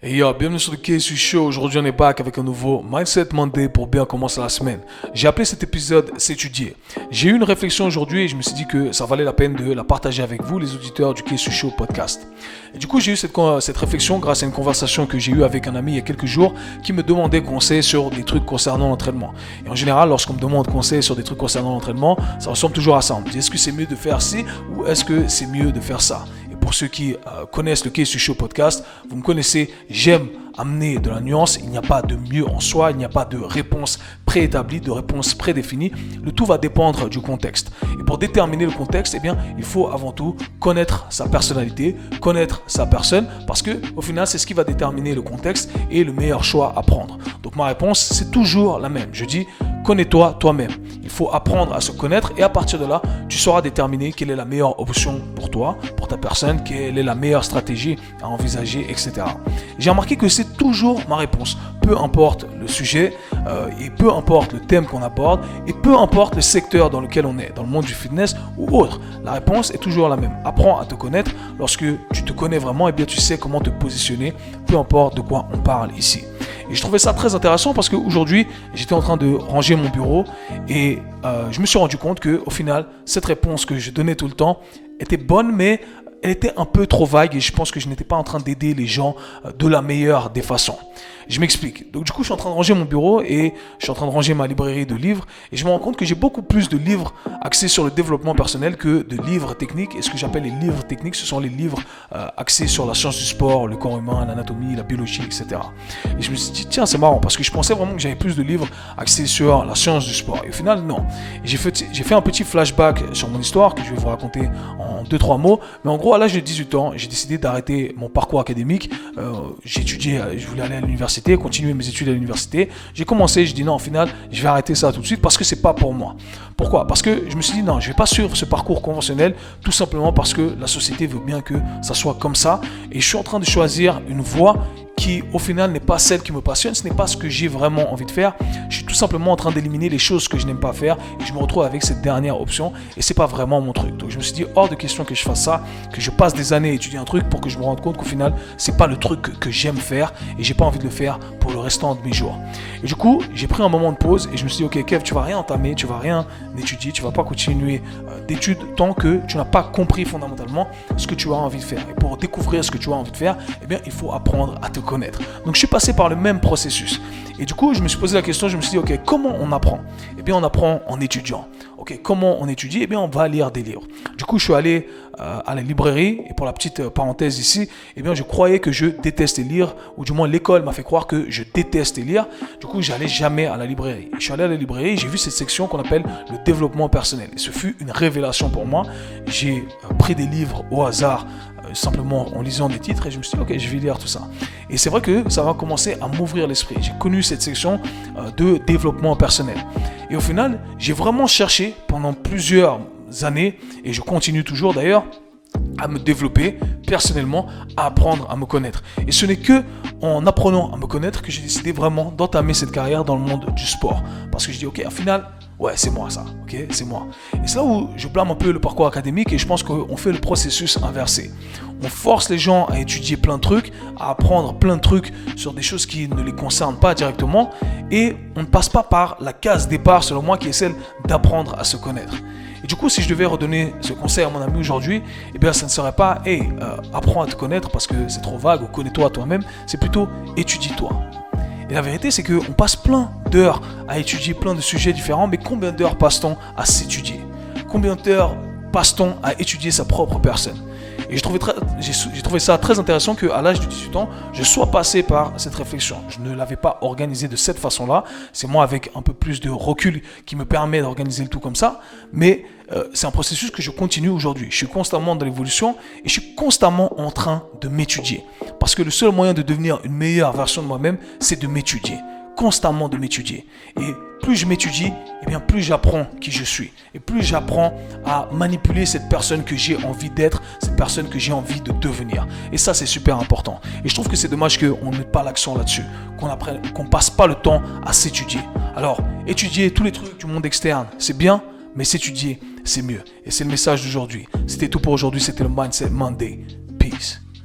Et yo, bienvenue sur le KSU Show. Aujourd'hui, on est back avec un nouveau Mindset Monday pour bien commencer la semaine. J'ai appelé cet épisode S'étudier. J'ai eu une réflexion aujourd'hui et je me suis dit que ça valait la peine de la partager avec vous, les auditeurs du KSU Show podcast. Et du coup, j'ai eu cette réflexion grâce à une conversation que j'ai eue avec un ami il y a quelques jours qui me demandait conseil sur des trucs concernant l'entraînement. Et en général, lorsqu'on me demande conseil sur des trucs concernant l'entraînement, ça ressemble toujours à ça. On me dit, est-ce que c'est mieux de faire ci ou est-ce que c'est mieux de faire ça? Pour ceux qui connaissent le KSU Show podcast, vous me connaissez, j'aime amener de la nuance. Il n'y a pas de mieux en soi, il n'y a pas de réponse préétablie, de réponse prédéfinie. Le tout va dépendre du contexte. Et pour déterminer le contexte, eh bien, il faut avant tout connaître sa personnalité, connaître sa personne, parce que au final, c'est ce qui va déterminer le contexte et le meilleur choix à prendre. Donc ma réponse, c'est toujours la même. Je dis, connais-toi toi-même. Il faut apprendre à se connaître et à partir de là, tu sauras déterminer quelle est la meilleure option pour toi, pour ta personne, quelle est la meilleure stratégie à envisager, etc. J'ai remarqué que c'est toujours ma réponse. Peu importe le sujet et peu importe le thème qu'on aborde et peu importe le secteur dans lequel on est, dans le monde du fitness ou autre. La réponse est toujours la même. Apprends à te connaître. Lorsque tu te connais vraiment, eh bien, tu sais comment te positionner, peu importe de quoi on parle ici. Et je trouvais ça très intéressant parce qu'aujourd'hui, j'étais en train de ranger mon bureau et je me suis rendu compte qu'au final, cette réponse que je donnais tout le temps était bonne, mais elle était un peu trop vague et je pense que je n'étais pas en train d'aider les gens de la meilleure des façons. Je m'explique. Donc du coup, je suis en train de ranger mon bureau et je suis en train de ranger ma librairie de livres et je me rends compte que j'ai beaucoup plus de livres axés sur le développement personnel que de livres techniques. Et ce que j'appelle les livres techniques, ce sont les livres axés sur la science du sport, le corps humain, l'anatomie, la biologie, etc. Et je me suis dit, tiens, c'est marrant parce que je pensais vraiment que j'avais plus de livres axés sur la science du sport. Et au final, non. Et j'ai fait un petit flashback sur mon histoire que je vais vous raconter en 2-3 mots. Mais en gros, à l'âge de 18 ans, j'ai décidé d'arrêter mon parcours académique. J'ai étudié, je voulais aller à l'université, continuer mes études à l'université. J'ai commencé, je dis non, au final, je vais arrêter ça tout de suite parce que c'est pas pour moi. Pourquoi? Parce que je me suis dit non, je vais pas suivre ce parcours conventionnel, tout simplement parce que la société veut bien que ça soit comme ça. Et je suis en train de choisir une voie qui au final n'est pas celle qui me passionne, ce n'est pas ce que j'ai vraiment envie de faire. Je suis tout simplement en train d'éliminer les choses que je n'aime pas faire et je me retrouve avec cette dernière option et c'est pas vraiment mon truc. Donc je me suis dit hors de question que je fasse ça, que je passe des années à étudier un truc pour que je me rende compte qu'au final c'est pas le truc que j'aime faire et j'ai pas envie de le faire pour le restant de mes jours. Et du coup j'ai pris un moment de pause et je me suis dit ok Kev, tu vas rien entamer, tu vas rien étudier, tu vas pas continuer d'études tant que tu n'as pas compris fondamentalement ce que tu as envie de faire. Et pour découvrir ce que tu as envie de faire, eh bien il faut apprendre à te connaître. Donc je suis passé par le même processus. Et du coup, je me suis posé la question, je me suis dit, ok, comment on apprend? Eh bien, on apprend en étudiant. Ok, comment on étudie? Eh bien, on va lire des livres. Du coup, je suis allé à la librairie, et pour la petite parenthèse ici, eh bien, je croyais que je détestais lire, ou du moins l'école m'a fait croire que je détestais lire. Du coup, j'allais jamais à la librairie. Je suis allé à la librairie, j'ai vu cette section qu'on appelle le développement personnel. Et ce fut une révélation pour moi. J'ai pris des livres au hasard, simplement en lisant des titres et je me suis dit ok, je vais lire tout ça. Et c'est vrai que ça va commencer à m'ouvrir l'esprit. J'ai connu cette section de développement personnel. Et au final, j'ai vraiment cherché pendant plusieurs années, et je continue toujours d'ailleurs, à me développer personnellement, à apprendre à me connaître. Et ce n'est que en apprenant à me connaître que j'ai décidé vraiment d'entamer cette carrière dans le monde du sport. Parce que je dis ok, au final, ouais, c'est moi ça, ok, c'est moi. Et c'est là où je blâme un peu le parcours académique et je pense qu'on fait le processus inversé. On force les gens à étudier plein de trucs, à apprendre plein de trucs sur des choses qui ne les concernent pas directement et on ne passe pas par la case départ, selon moi, qui est celle d'apprendre à se connaître. Et du coup, si je devais redonner ce conseil à mon ami aujourd'hui, eh bien, ça ne serait pas hey, apprends à te connaître parce que c'est trop vague ou connais-toi toi-même, c'est plutôt étudie-toi. Et la vérité, c'est qu'on passe plein d'heures à étudier plein de sujets différents, mais combien d'heures passe-t-on à s'étudier? Combien d'heures passe-t-on à étudier sa propre personne? Et j'ai trouvé ça très intéressant qu'à l'âge de 18 ans, je sois passé par cette réflexion. Je ne l'avais pas organisé de cette façon-là. C'est moi avec un peu plus de recul qui me permet d'organiser le tout comme ça. Mais c'est un processus que je continue aujourd'hui. Je suis constamment dans l'évolution et je suis constamment en train de m'étudier. Parce que le seul moyen de devenir une meilleure version de moi-même, c'est de m'étudier. Constamment de m'étudier. Et plus je m'étudie, eh bien plus j'apprends qui je suis. Et plus j'apprends à manipuler cette personne que j'ai envie d'être, cette personne que j'ai envie de devenir. Et ça, c'est super important. Et je trouve que c'est dommage qu'on n'ait pas l'accent là-dessus, qu'on passe pas le temps à s'étudier. Alors, étudier tous les trucs du monde externe, c'est bien, mais s'étudier, c'est mieux. Et c'est le message d'aujourd'hui. C'était tout pour aujourd'hui, c'était le Mindset Monday. Peace.